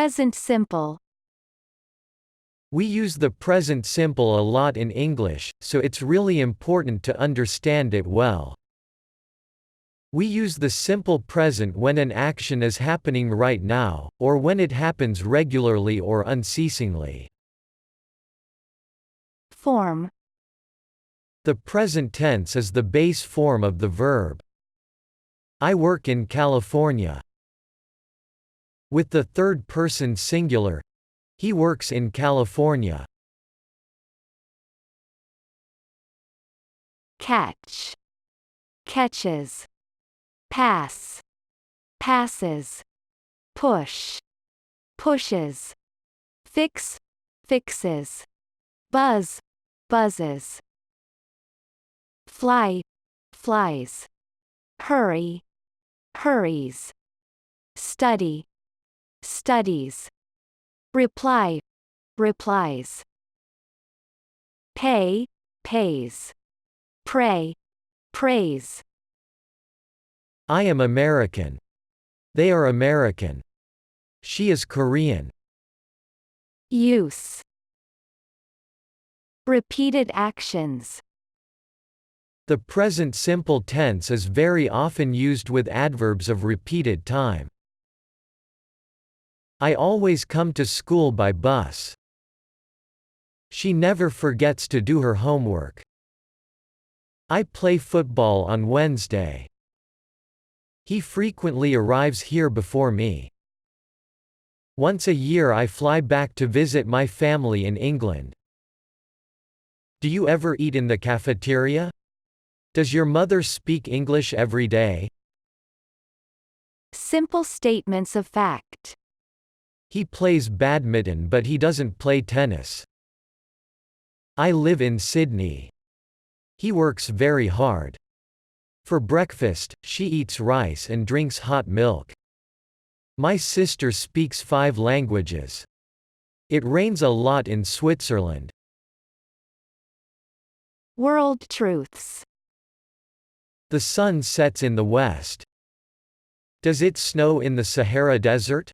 Present simple. We use the present simple a lot in English, so it's really important to understand it well. We use the simple present when an action is happening right now, or when it happens regularly or unceasingly. Form. The present tense is the base form of the verb. I work in California. With the third person singular, he works in California. Catch. Catches. Pass. Passes. Push. Pushes. Fix. Fixes. Buzz. Buzzes. Fly. Flies. Hurry. Hurries. Study. Studies. Reply. Replies. Pay. Pays. Pray. Praise. I am American. They are American. She is Korean. Use. Repeated actions. The present simple tense is very often used with adverbs of repeated time. I always come to school by bus. She never forgets to do her homework. I play football on Wednesday. He frequently arrives here before me. Once a year I fly back to visit my family in England. Do you ever eat in the cafeteria? Does your mother speak English every day? Simple statements of fact. He plays badminton but he doesn't play tennis. I live in Sydney. He works very hard. For breakfast, she eats rice and drinks hot milk. My sister speaks 5 languages. It rains a lot in Switzerland. World truths. The sun sets in the west. Does it snow in the Sahara Desert?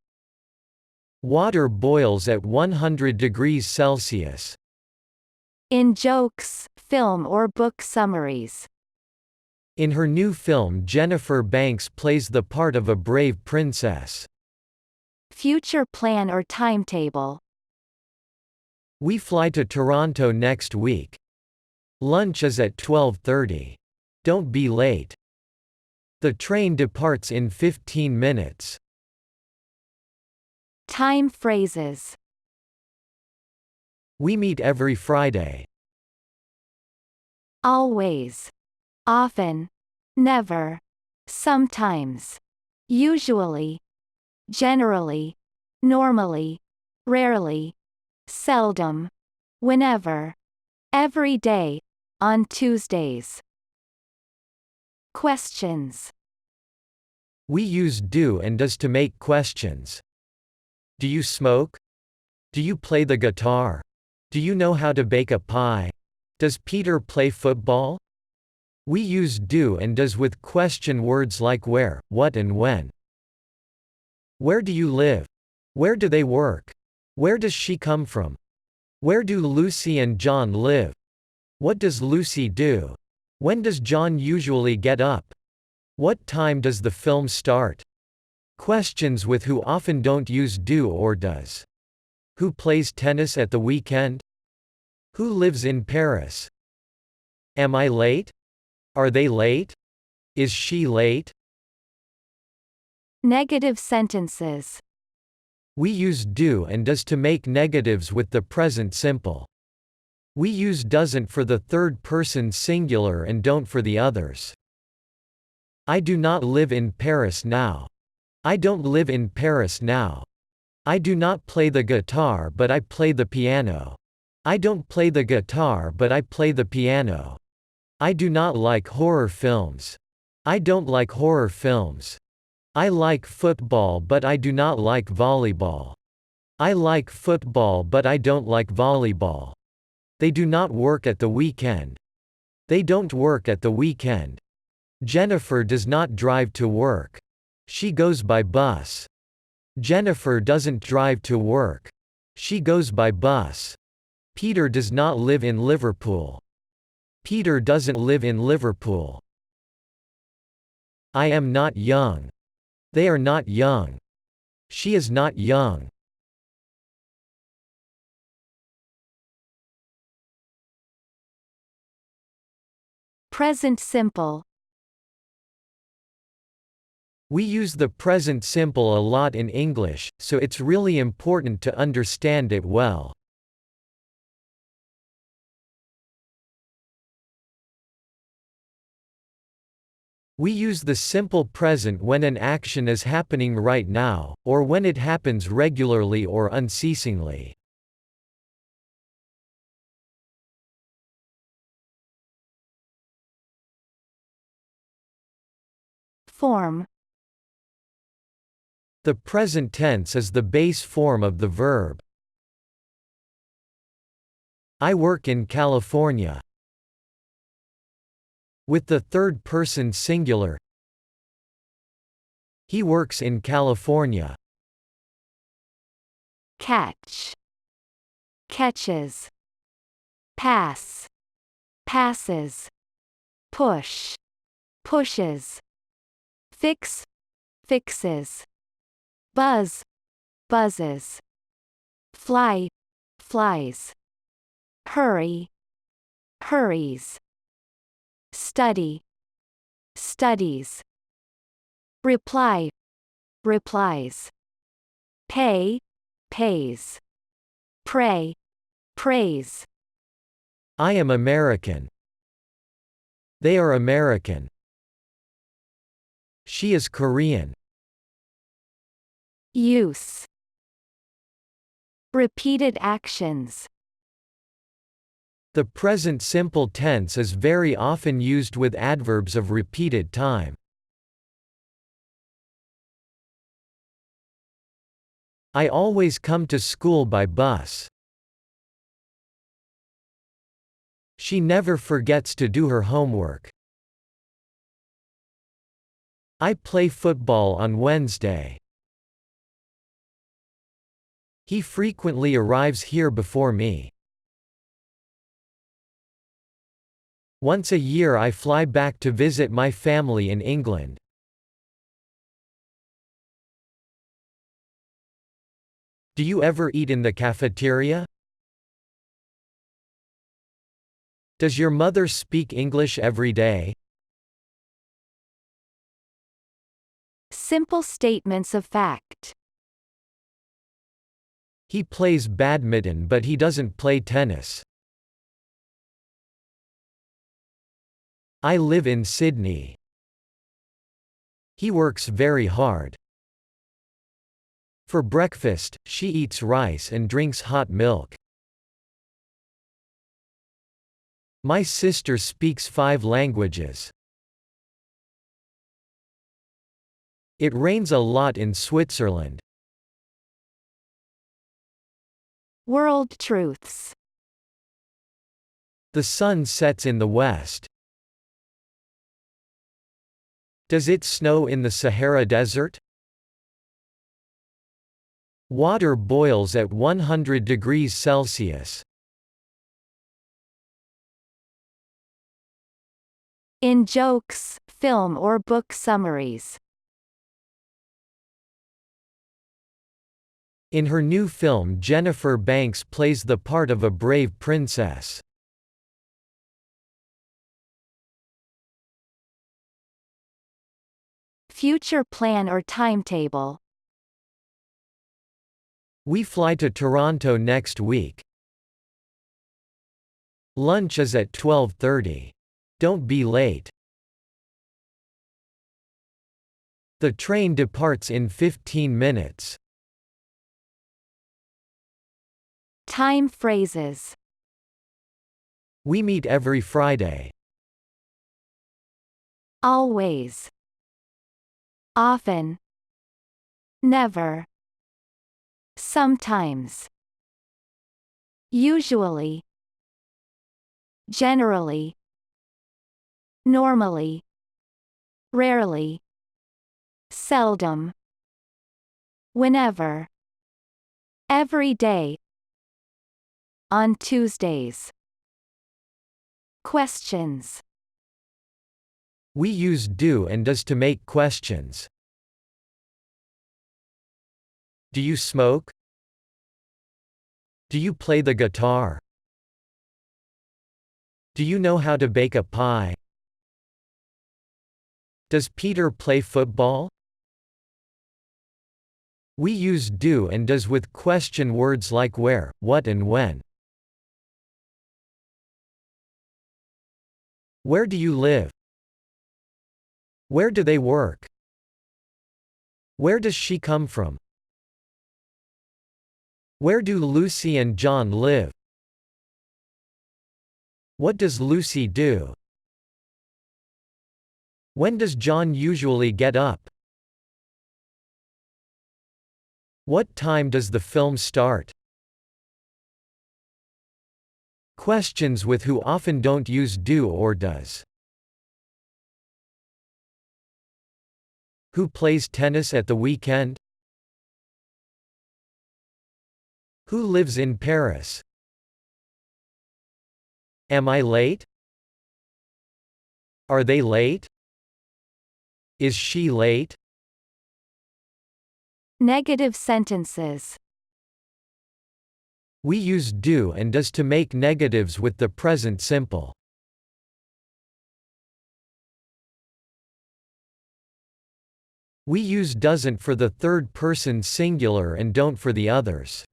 Water boils at 100 degrees Celsius. In jokes, film or book summaries. In her new film, Jennifer Banks plays the part of a brave princess. Future plan or timetable. We fly to Toronto next week. Lunch is at 12:30. Don't be late. The train departs in 15 minutes. Time phrases. We meet every Friday. Always. Often. Never. Sometimes. Usually. Generally. Normally. Rarely. Seldom. Whenever. Every day. On Tuesdays. Questions. We use do and does to make questions. Do you smoke? Do you play the guitar? Do you know how to bake a pie? Does Peter play football? We use do and does with question words like where, what and when. Where do you live? Where do they work? Where does she come from? Where do Lucy and John live? What does Lucy do? When does John usually get up? What time does the film start? Questions with who often don't use do or does. Who plays tennis at the weekend? Who lives in Paris? Am I late? Are they late? Is she late? Negative sentences. We use do and does to make negatives with the present simple. We use doesn't for the third person singular and don't for the others. I do not live in Paris now. I don't live in Paris now. I do not play the guitar but I play the piano. I don't play the guitar but I play the piano. I do not like horror films. I don't like horror films. I like football but I do not like volleyball. I like football but I don't like volleyball. They do not work at the weekend. They don't work at the weekend. Jennifer does not drive to work. She goes by bus. Jennifer doesn't drive to work. She goes by bus. Peter does not live in Liverpool. Peter doesn't live in Liverpool. I am not young. They are not young. She is not young. Present simple. We use the present simple a lot in English, so it's really important to understand it well. We use the simple present when an action is happening right now, or when it happens regularly or unceasingly. Form. The present tense is the base form of the verb. I work in California. With the third person singular, he works in California. Catch. Catches. Pass. Passes. Push. Pushes. Fix. Fixes. Buzz. Buzzes. Fly. Flies. Hurry. Hurries. Study. Studies. Reply. Replies. Pay. Pays. Pray. Praise. I am American. They are American. She is Korean. Use. Repeated actions. The present simple tense is very often used with adverbs of repeated time. I always come to school by bus. She never forgets to do her homework. I play football on Wednesday. He frequently arrives here before me. Once a year I fly back to visit my family in England. Do you ever eat in the cafeteria? Does your mother speak English every day? Simple statements of fact. He plays badminton but he doesn't play tennis. I live in Sydney. He works very hard. For breakfast, she eats rice and drinks hot milk. My sister speaks 5 languages. It rains a lot in Switzerland. World truths. The sun sets in the west. Does it snow in the Sahara Desert? Water boils at 100 degrees Celsius. In jokes, film or book summaries. In her new film, Jennifer Banks plays the part of a brave princess. Future plan or timetable. We fly to Toronto next week. Lunch is at 12:30. Don't be late. The train departs in 15 minutes. Time phrases. We meet every Friday. Always. Often. Never. Sometimes. Usually. Generally. Normally. Rarely. Seldom. Whenever. Every day. On Tuesdays. Questions. We use do and does to make questions. Do you smoke? Do you play the guitar? Do you know how to bake a pie? Does Peter play football? We use do and does with question words like where, what and when. Where do you live? Where do they work? Where does she come from? Where do Lucy and John live? What does Lucy do? When does John usually get up? What time does the film start? Questions with who often don't use do or does. Who plays tennis at the weekend? Who lives in Paris? Am I late? Are they late? Is she late? Negative sentences. We use do and does to make negatives with the present simple. We use doesn't for the third person singular and don't for the others.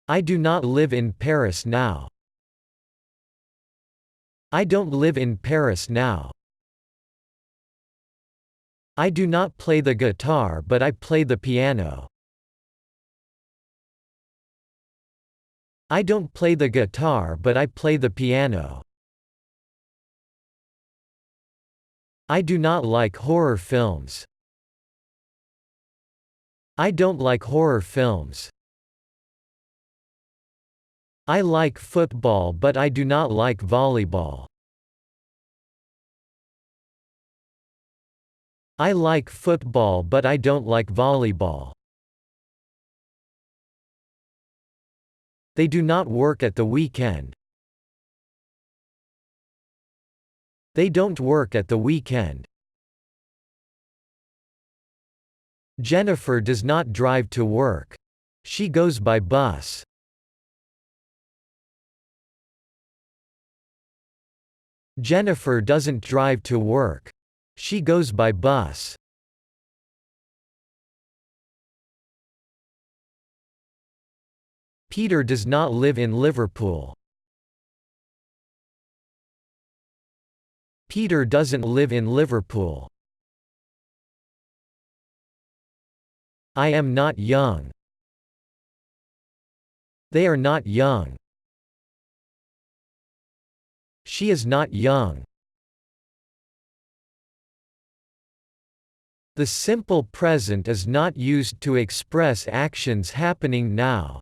I do not live in Paris now. I don't live in Paris now. I do not play the guitar but I play the piano. I don't play the guitar but I play the piano. I do not like horror films. I don't like horror films. I like football but I do not like volleyball. I like football but I don't like volleyball. They do not work at the weekend. They don't work at the weekend. Jennifer does not drive to work. She goes by bus. Jennifer doesn't drive to work. She goes by bus. Peter does not live in Liverpool. Peter doesn't live in Liverpool. I am not young. They are not young. She is not young. The simple present is not used to express actions happening now.